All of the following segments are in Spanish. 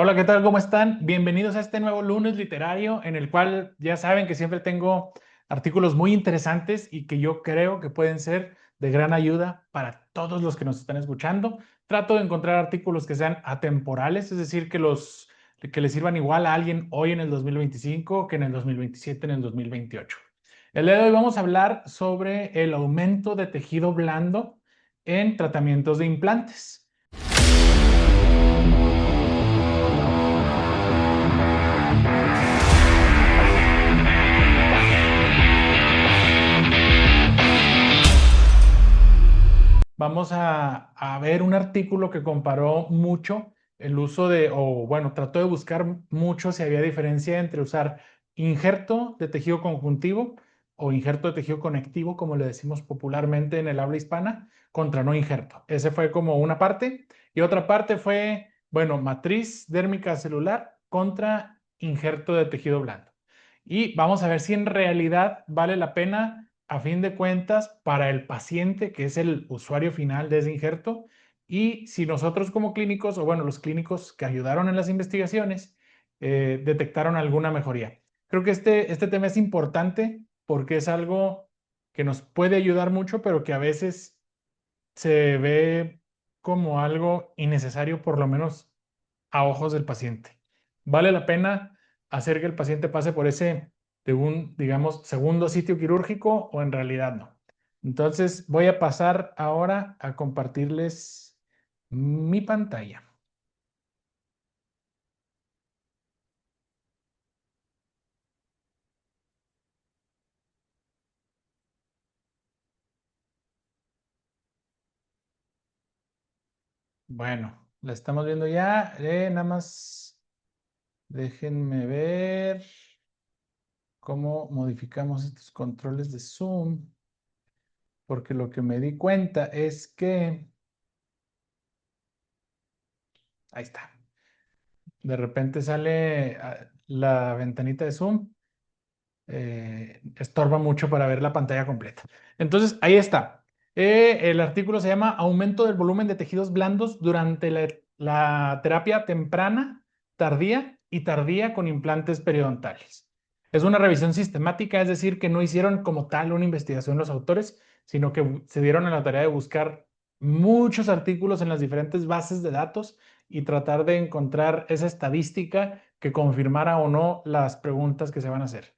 Hola, ¿qué tal? ¿Cómo están? Bienvenidos a este nuevo lunes literario en el cual ya saben que siempre tengo artículos muy interesantes y que yo creo que pueden ser de gran ayuda para todos los que nos están escuchando. Trato de encontrar artículos que sean atemporales, es decir, que les sirvan igual a alguien hoy en el 2025 que en el 2027, en el 2028. El día de hoy vamos a hablar sobre el aumento de tejido blando en tratamientos de implantes. Vamos a ver un artículo que comparó mucho el uso o bueno, trató de buscar mucho si había diferencia entre usar injerto de tejido conjuntivo o injerto de tejido conectivo, como le decimos popularmente en el habla hispana, contra no injerto. Ese fue como una parte. Y otra parte fue, bueno, matriz dérmica celular contra injerto de tejido blando. Y vamos a ver si en realidad vale la pena a fin de cuentas para el paciente, que es el usuario final de ese injerto, y si nosotros como clínicos, o bueno, los clínicos que ayudaron en las investigaciones, detectaron alguna mejoría. Creo que este tema es importante porque es algo que nos puede ayudar mucho, pero que a veces se ve como algo innecesario, por lo menos a ojos del paciente. ¿Vale la pena hacer que el paciente pase por ese, de un, digamos, segundo sitio quirúrgico o en realidad no? Entonces voy a pasar ahora a compartirles mi pantalla. Bueno, la estamos viendo ya. Nada más déjenme ver cómo modificamos estos controles de Zoom, porque lo que me di cuenta es que ahí está. De repente sale la ventanita de Zoom, estorba mucho para ver la pantalla completa. Entonces, ahí está. El artículo se llama Aumento del volumen de tejidos blandos durante la terapia temprana, tardía y tardía con implantes periodontales. Es una revisión sistemática, es decir, que no hicieron como tal una investigación los autores, sino que se dieron a la tarea de buscar muchos artículos en las diferentes bases de datos y tratar de encontrar esa estadística que confirmara o no las preguntas que se van a hacer.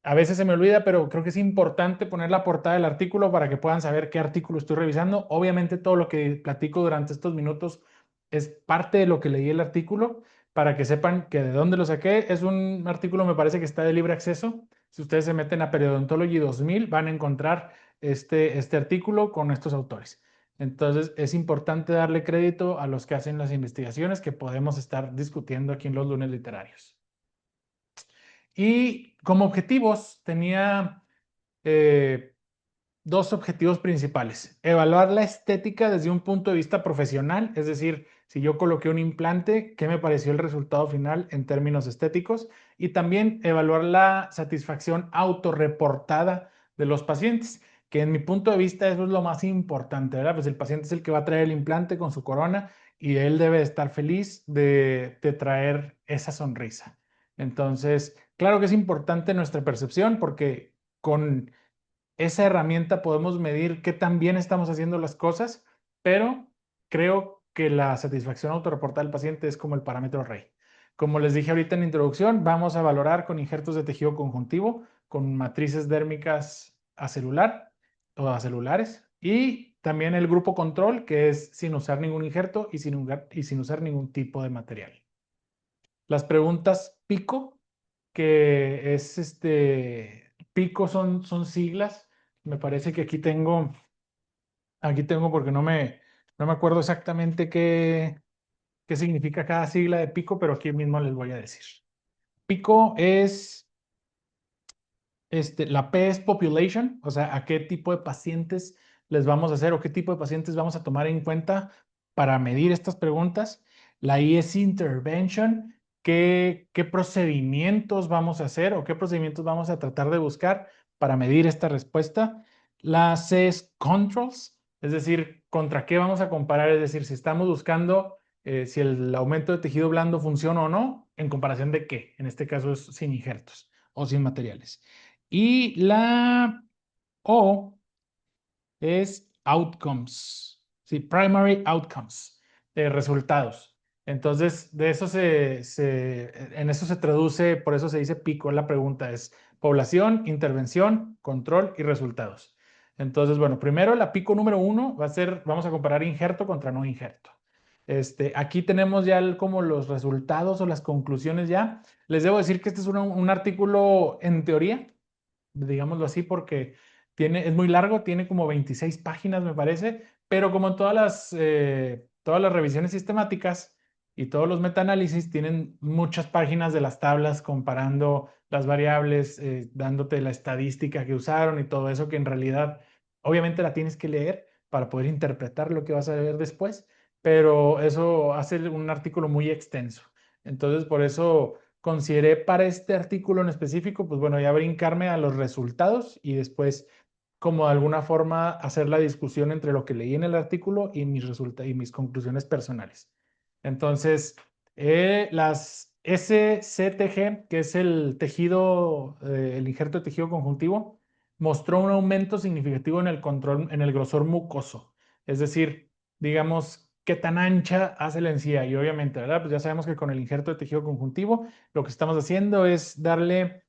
A veces se me olvida, pero creo que es importante poner la portada del artículo para que puedan saber qué artículo estoy revisando. Obviamente todo lo que platico durante estos minutos es parte de lo que leí el artículo, para que sepan que de dónde lo saqué. Es un artículo, me parece que está de libre acceso. Si ustedes se meten a Periodontology 2000, van a encontrar este artículo con estos autores. Entonces es importante darle crédito a los que hacen las investigaciones que podemos estar discutiendo aquí en los lunes literarios. Y como objetivos tenía eh, dos objetivos principales. Evaluar la estética desde un punto de vista profesional, es decir, si yo coloqué un implante, ¿qué me pareció el resultado final en términos estéticos? Y también evaluar la satisfacción autorreportada de los pacientes, que en mi punto de vista eso es lo más importante, ¿verdad? Pues el paciente es el que va a traer el implante con su corona y él debe estar feliz de traer esa sonrisa. Entonces, claro que es importante nuestra percepción porque con esa herramienta podemos medir qué tan bien estamos haciendo las cosas, pero creo que la satisfacción autorreportada del paciente es como el parámetro rey. Como les dije ahorita en la introducción, vamos a valorar con injertos de tejido conjuntivo, con matrices dérmicas acelular o acelulares, y también el grupo control, que es sin usar ningún injerto y sin usar ningún tipo de material. Las preguntas PICO, que es PICO son siglas. Me parece que aquí tengo porque no me acuerdo exactamente qué significa cada sigla de PICO, pero aquí mismo les voy a decir. PICO es, la P es population, o sea, a qué tipo de pacientes les vamos a hacer o qué tipo de pacientes vamos a tomar en cuenta para medir estas preguntas. La I es intervention, qué procedimientos vamos a hacer o qué procedimientos vamos a tratar de buscar para medir esta respuesta. La C es controls, es decir, contra qué vamos a comparar, es decir, si estamos buscando si el aumento de tejido blando funciona o no, en comparación de qué. En este caso es sin injertos o sin materiales. Y la O es outcomes, sí, primary outcomes, resultados. Entonces, de eso en eso se traduce, por eso se dice PICO, la pregunta es población, intervención, control y resultados. Entonces, bueno, primero la PICO número 1 va a ser, vamos a comparar injerto contra no injerto. Aquí tenemos ya como los resultados o las conclusiones ya. Les debo decir que este es un artículo en teoría, digámoslo así, porque es muy largo, tiene como 26 páginas, me parece, pero como en todas las revisiones sistemáticas y todos los metaanálisis, tienen muchas páginas de las tablas comparando las variables, dándote la estadística que usaron y todo eso, que en realidad obviamente la tienes que leer para poder interpretar lo que vas a ver después, pero eso hace un artículo muy extenso. Entonces, por eso consideré para este artículo en específico, pues bueno, ya brincarme a los resultados y después, como de alguna forma, hacer la discusión entre lo que leí en el artículo y y mis conclusiones personales. Entonces, las SCTG, que es el tejido, el injerto de tejido conjuntivo, mostró un aumento significativo en el control, en el grosor mucoso. Es decir, digamos, qué tan ancha hace la encía. Y obviamente, ¿verdad? Pues ya sabemos que con el injerto de tejido conjuntivo, lo que estamos haciendo es darle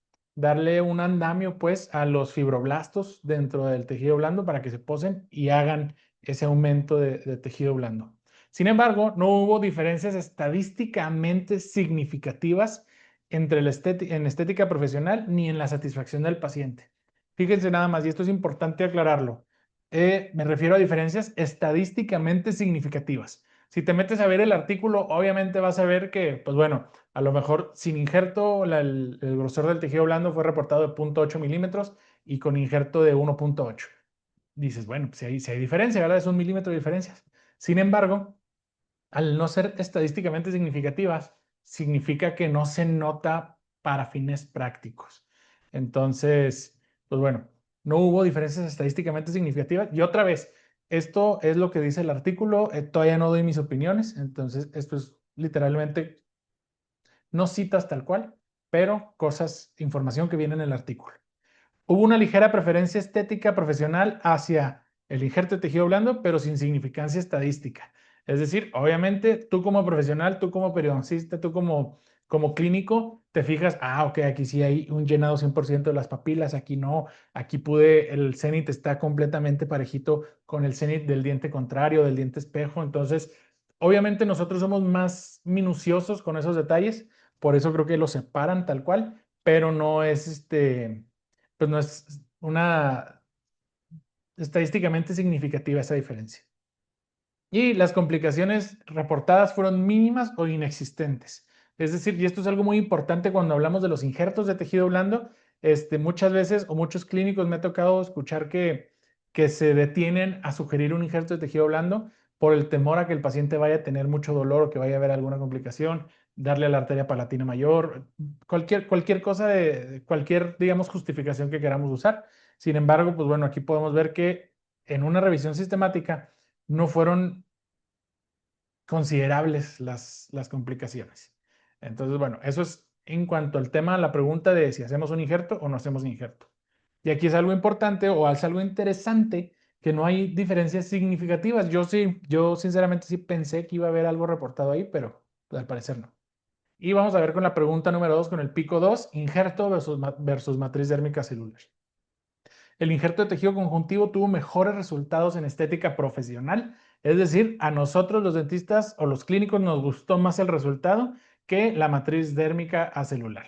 un andamio, pues, a los fibroblastos dentro del tejido blando para que se posen y hagan ese aumento de tejido blando. Sin embargo, no hubo diferencias estadísticamente significativas entre en estética profesional ni en la satisfacción del paciente. Fíjense nada más, y esto es importante aclararlo. Me refiero a diferencias estadísticamente significativas. Si te metes a ver el artículo, obviamente vas a ver que, pues bueno, a lo mejor sin injerto el grosor del tejido blando fue reportado de 0.8 milímetros y con injerto de 1.8. Dices, bueno, pues si hay diferencia, ¿verdad? Es 1 milímetro de diferencias. Sin embargo, al no ser estadísticamente significativas, significa que no se nota para fines prácticos. Entonces, pues bueno, no hubo diferencias estadísticamente significativas. Y otra vez, esto es lo que dice el artículo, todavía no doy mis opiniones, entonces esto es literalmente, no citas tal cual, pero información que viene en el artículo. Hubo una ligera preferencia estética profesional hacia el injerto de tejido blando, pero sin significancia estadística. Es decir, obviamente tú como profesional, tú como periodoncista, tú como clínico, te fijas, ok, aquí sí hay un llenado 100% de las papilas, aquí no, aquí el cenit está completamente parejito con el cenit del diente contrario, del diente espejo. Entonces, obviamente nosotros somos más minuciosos con esos detalles, por eso creo que los separan tal cual, pero no es pues no es una estadísticamente significativa esa diferencia. Y las complicaciones reportadas fueron mínimas o inexistentes. Es decir, y esto es algo muy importante cuando hablamos de los injertos de tejido blando, muchas veces o muchos clínicos me ha tocado escuchar que se detienen a sugerir un injerto de tejido blando por el temor a que el paciente vaya a tener mucho dolor o que vaya a haber alguna complicación, darle a la arteria palatina mayor, cualquier cosa cualquier, digamos, justificación que queramos usar. Sin embargo, pues bueno, aquí podemos ver que en una revisión sistemática no fueron considerables las complicaciones. Entonces, bueno, eso es en cuanto al tema, la pregunta de si hacemos un injerto o no hacemos injerto. Y aquí es algo importante o es algo interesante que no hay diferencias significativas. Yo sinceramente sí pensé que iba a haber algo reportado ahí, pero pues, al parecer no. Y vamos a ver con la pregunta número 2, con el pico 2, injerto versus matriz dérmica celular. El injerto de tejido conjuntivo tuvo mejores resultados en estética profesional, es decir, a nosotros los dentistas o los clínicos nos gustó más el resultado que la matriz dérmica acelular.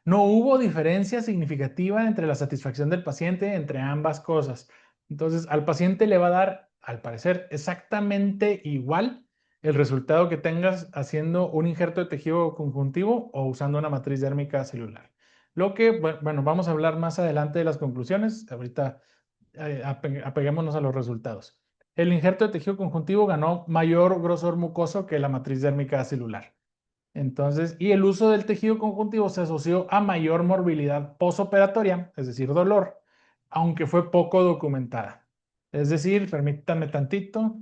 No hubo diferencia significativa entre la satisfacción del paciente entre ambas cosas. Entonces, al paciente le va a dar, al parecer, exactamente igual el resultado que tengas haciendo un injerto de tejido conjuntivo o usando una matriz dérmica celular. Lo que, bueno, vamos a hablar más adelante de las conclusiones. Ahorita apeguémonos a los resultados. El injerto de tejido conjuntivo ganó mayor grosor mucoso que la matriz dérmica celular. Entonces, y el uso del tejido conjuntivo se asoció a mayor morbilidad posoperatoria, es decir, dolor, aunque fue poco documentada. Es decir, permítanme tantito.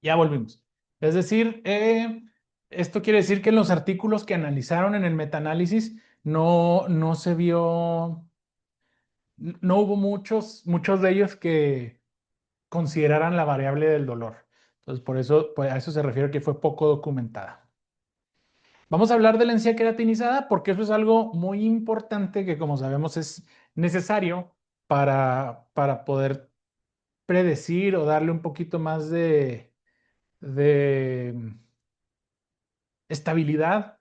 Ya volvimos. Es decir, esto quiere decir que en los artículos que analizaron en el metaanálisis no se vio, no hubo muchos de ellos que consideraran la variable del dolor. Entonces, por eso, pues, a eso se refiere que fue poco documentada. Vamos a hablar de la encía queratinizada porque eso es algo muy importante que, como sabemos, es necesario para poder predecir o darle un poquito más de estabilidad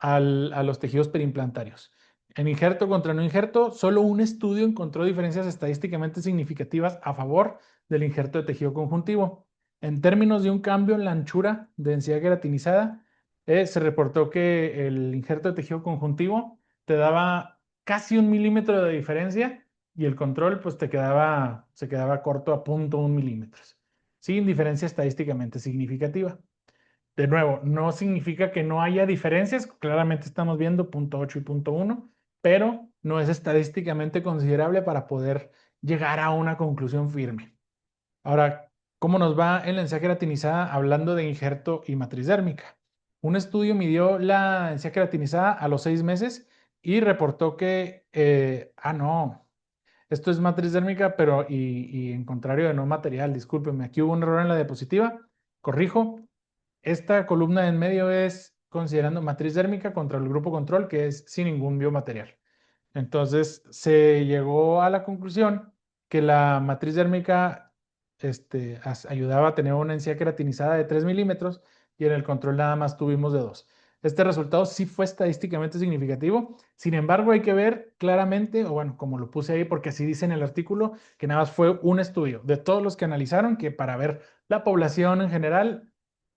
a los tejidos periimplantarios. En injerto contra no injerto, solo un estudio encontró diferencias estadísticamente significativas a favor del injerto de tejido conjuntivo. En términos de un cambio en la anchura de densidad queratinizada, se reportó que el injerto de tejido conjuntivo te daba casi 1 milímetro de diferencia y el control pues se quedaba corto a 0,1 milímetros, sin diferencia estadísticamente significativa. De nuevo, no significa que no haya diferencias, claramente estamos viendo 0,8 y 0,1, pero no es estadísticamente considerable para poder llegar a una conclusión firme. Ahora, ¿cómo nos va en la encía queratinizada hablando de injerto y matriz dérmica? Un estudio midió la encía queratinizada a los 6 meses y reportó que, no, esto es matriz dérmica, pero y en contrario de no material, discúlpenme, aquí hubo un error en la diapositiva, corrijo. Esta columna en medio es considerando matriz dérmica contra el grupo control, que es sin ningún biomaterial. Entonces, se llegó a la conclusión que la matriz dérmica ayudaba a tener una encía queratinizada de 3 milímetros y en el control nada más tuvimos de 2. Este resultado sí fue estadísticamente significativo. Sin embargo, hay que ver claramente, o bueno, como lo puse ahí, porque así dice en el artículo, que nada más fue un estudio de todos los que analizaron, que para ver la población en general,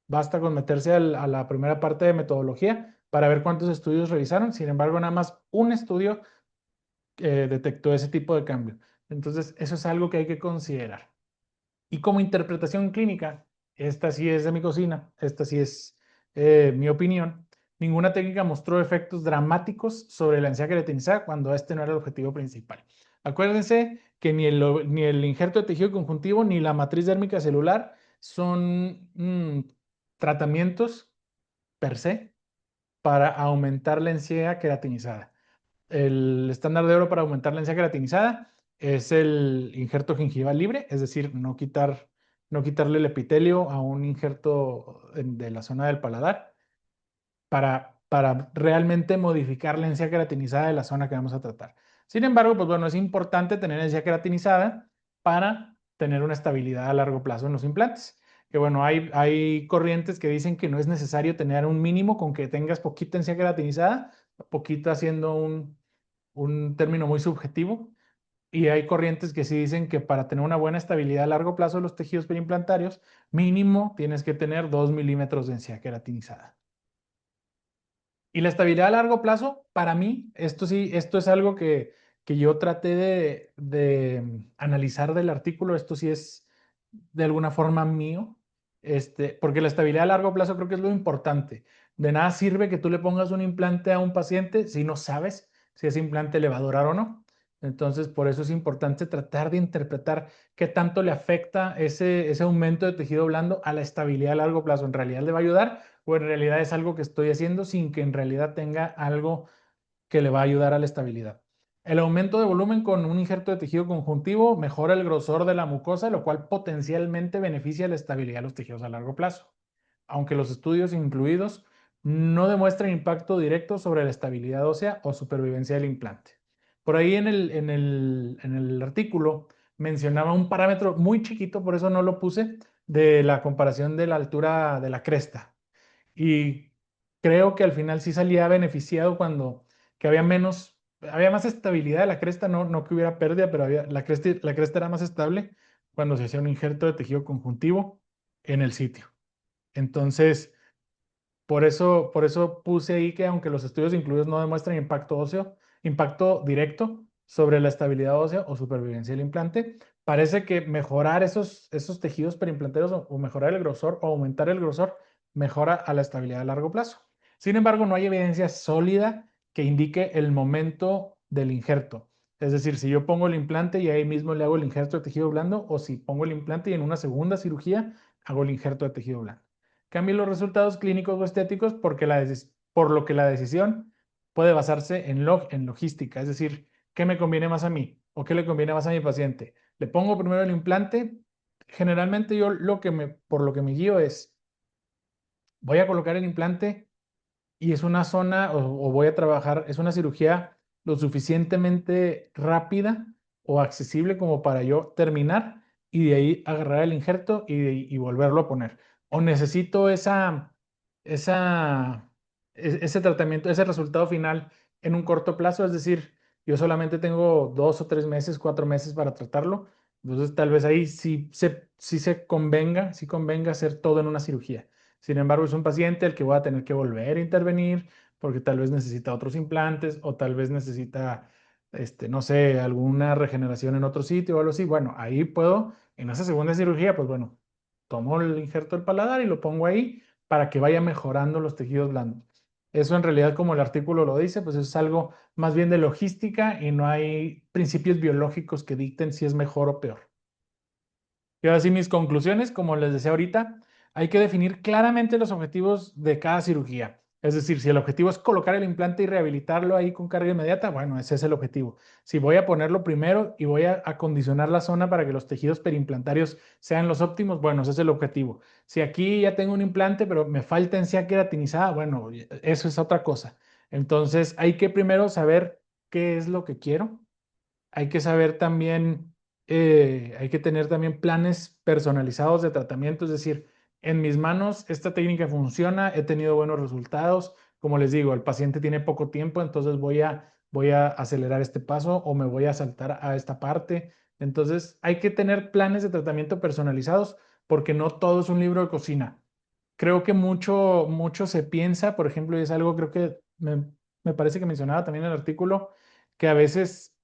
basta con meterse a la primera parte de metodología para ver cuántos estudios revisaron. Sin embargo, nada más un estudio detectó ese tipo de cambio. Entonces, eso es algo que hay que considerar. Y como interpretación clínica, esta sí es de mi cocina, esta sí es mi opinión. Ninguna técnica mostró efectos dramáticos sobre la encía queratinizada cuando este no era el objetivo principal. Acuérdense que ni el injerto de tejido conjuntivo ni la matriz dérmica celular son tratamientos per se para aumentar la encía queratinizada. El estándar de oro para aumentar la encía queratinizada es el injerto gingival libre, es decir, no quitarle el epitelio a un injerto de la zona del paladar para realmente modificar la encía queratinizada de la zona que vamos a tratar. Sin embargo, pues bueno, es importante tener encía queratinizada para tener una estabilidad a largo plazo en los implantes. Que bueno, hay corrientes que dicen que no es necesario tener un mínimo con que tengas poquita encía queratinizada, poquita siendo un término muy subjetivo. Y hay corrientes que sí dicen que para tener una buena estabilidad a largo plazo de los tejidos periimplantarios, mínimo tienes que tener 2 milímetros de encía queratinizada. Y la estabilidad a largo plazo, para mí, esto sí, esto es algo que yo traté de analizar del artículo, esto sí es de alguna forma mío, porque la estabilidad a largo plazo creo que es lo importante. De nada sirve que tú le pongas un implante a un paciente si no sabes si ese implante le va a durar o no. Entonces, por eso es importante tratar de interpretar qué tanto le afecta ese aumento de tejido blando a la estabilidad a largo plazo. ¿En realidad le va a ayudar o en realidad es algo que estoy haciendo sin que en realidad tenga algo que le va a ayudar a la estabilidad? El aumento de volumen con un injerto de tejido conjuntivo mejora el grosor de la mucosa, lo cual potencialmente beneficia la estabilidad de los tejidos a largo plazo, aunque los estudios incluidos no demuestran impacto directo sobre la estabilidad ósea o supervivencia del implante. Por ahí en el artículo mencionaba un parámetro muy chiquito, por eso no lo puse, de la comparación de la altura de la cresta. Y creo que al final sí salía beneficiado cuando que había más estabilidad de la cresta, no que hubiera pérdida, pero la cresta era más estable cuando se hacía un injerto de tejido conjuntivo en el sitio. Entonces, por eso puse ahí que aunque los estudios incluidos no demuestran impacto óseo, impacto directo sobre la estabilidad ósea o supervivencia del implante, parece que mejorar esos tejidos perimplanteros o mejorar el grosor o aumentar el grosor mejora a la estabilidad a largo plazo. Sin embargo, no hay evidencia sólida que indique el momento del injerto. Es decir, si yo pongo el implante y ahí mismo le hago el injerto de tejido blando o si pongo el implante y en una segunda cirugía hago el injerto de tejido blando. Cambio los resultados clínicos o estéticos por lo que la decisión puede basarse en logística, es decir, ¿qué me conviene más a mí o qué le conviene más a mi paciente? ¿Le pongo primero el implante? Generalmente yo por lo que me guío es, voy a colocar el implante y es una zona o voy a trabajar, es una cirugía lo suficientemente rápida o accesible como para yo terminar y de ahí agarrar el injerto y volverlo a poner. O necesito esa, ese tratamiento, ese resultado final en un corto plazo, es decir, yo solamente tengo 2 o 3 meses, 4 meses para tratarlo. Entonces, tal vez ahí sí convenga hacer todo en una cirugía. Sin embargo, es un paciente al que voy a tener que volver a intervenir porque tal vez necesita otros implantes o tal vez necesita, no sé, alguna regeneración en otro sitio o algo así. Bueno, ahí puedo, en esa segunda cirugía, pues bueno, tomo el injerto del paladar y lo pongo ahí para que vaya mejorando los tejidos blandos. Eso en realidad, como el artículo lo dice, pues es algo más bien de logística y no hay principios biológicos que dicten si es mejor o peor. Y ahora sí, mis conclusiones, como les decía ahorita, hay que definir claramente los objetivos de cada cirugía. Es decir, si el objetivo es colocar el implante y rehabilitarlo ahí con carga inmediata, bueno, ese es el objetivo. Si voy a ponerlo primero y voy a acondicionar la zona para que los tejidos perimplantarios sean los óptimos, bueno, ese es el objetivo. Si aquí ya tengo un implante, pero me falta encía queratinizada, bueno, eso es otra cosa. Entonces, hay que primero saber qué es lo que quiero. Hay que saber también, hay que tener también planes personalizados de tratamiento, es decir, en mis manos esta técnica funciona, he tenido buenos resultados, como les digo, el paciente tiene poco tiempo, entonces voy a acelerar este paso o me voy a saltar a esta parte. Entonces, hay que tener planes de tratamiento personalizados porque no todo es un libro de cocina. Creo que mucho se piensa, por ejemplo, y es algo creo que me parece que mencionaba también en el artículo, que a veces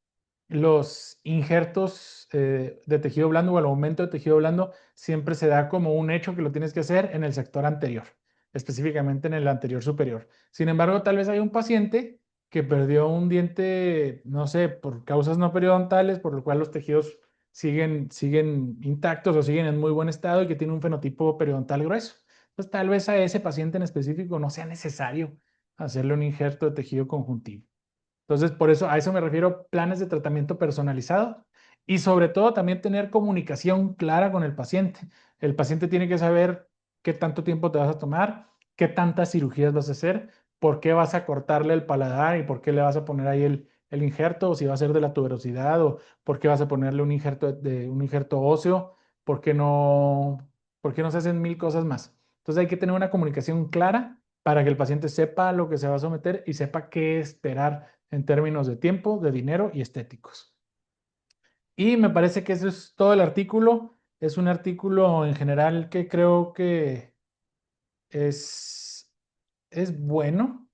los injertos de tejido blando o el aumento de tejido blando siempre se da como un hecho que lo tienes que hacer en el sector anterior, específicamente en el anterior superior. Sin embargo, tal vez hay un paciente que perdió un diente, no sé, por causas no periodontales, por lo cual los tejidos siguen intactos o siguen en muy buen estado y que tiene un fenotipo periodontal grueso. Pues tal vez a ese paciente en específico no sea necesario hacerle un injerto de tejido conjuntivo. Entonces, por eso, a eso me refiero, planes de tratamiento personalizado y sobre todo también tener comunicación clara con el paciente. El paciente tiene que saber qué tanto tiempo te vas a tomar, qué tantas cirugías vas a hacer, por qué vas a cortarle el paladar y por qué le vas a poner ahí el injerto, o si va a ser de la tuberosidad, o por qué vas a ponerle un injerto óseo, por qué no se hacen mil cosas más. Entonces hay que tener una comunicación clara para que el paciente sepa a lo que se va a someter y sepa qué esperar en términos de tiempo, de dinero y estéticos. Y me parece que eso es todo el artículo. Es un artículo en general que creo que es, es bueno,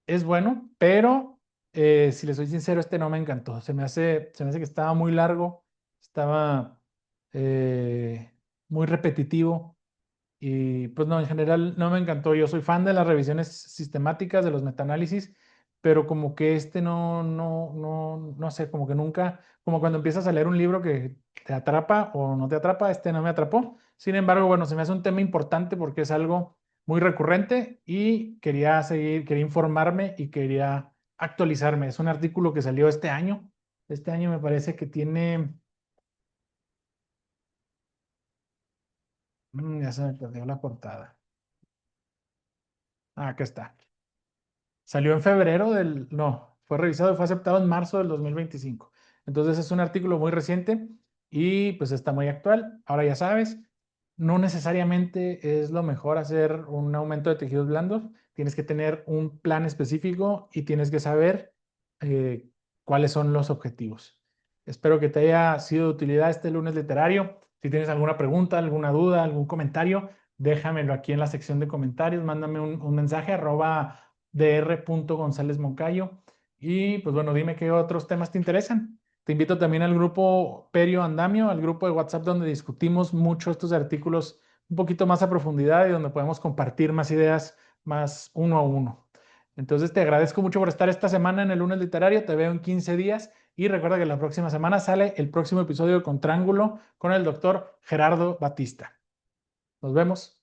es bueno, pero si le soy sincero, este no me encantó. Se me hace que estaba muy largo, estaba eh, muy repetitivo. Y pues no, en general no me encantó. Yo soy fan de las revisiones sistemáticas, de los metaanálisis, pero como que no sé, como que nunca, como cuando empiezas a leer un libro que te atrapa o no te atrapa, este no me atrapó. Sin embargo, bueno, se me hace un tema importante porque es algo muy recurrente y quería informarme y quería actualizarme. Es un artículo que salió este año. Este año me parece que tiene, ya se me perdió la portada. Ah, acá está. Salió en febrero no, fue revisado y fue aceptado en marzo del 2025. Entonces es un artículo muy reciente y pues está muy actual. Ahora ya sabes, no necesariamente es lo mejor hacer un aumento de tejidos blandos. Tienes que tener un plan específico y tienes que saber eh, cuáles son los objetivos. Espero que te haya sido de utilidad este lunes literario. Si tienes alguna pregunta, alguna duda, algún comentario, déjamelo aquí en la sección de comentarios. Mándame un mensaje @dr.gonzalezmoncayo. Y pues bueno, dime qué otros temas te interesan. Te invito también al grupo Perio Andamio, al grupo de WhatsApp donde discutimos mucho estos artículos un poquito más a profundidad y donde podemos compartir más ideas más uno a uno. Entonces te agradezco mucho por estar esta semana en el lunes literario. Te veo en 15 días Y recuerda que la próxima semana sale el próximo episodio de Contrángulo con el doctor Gerardo Batista. Nos vemos.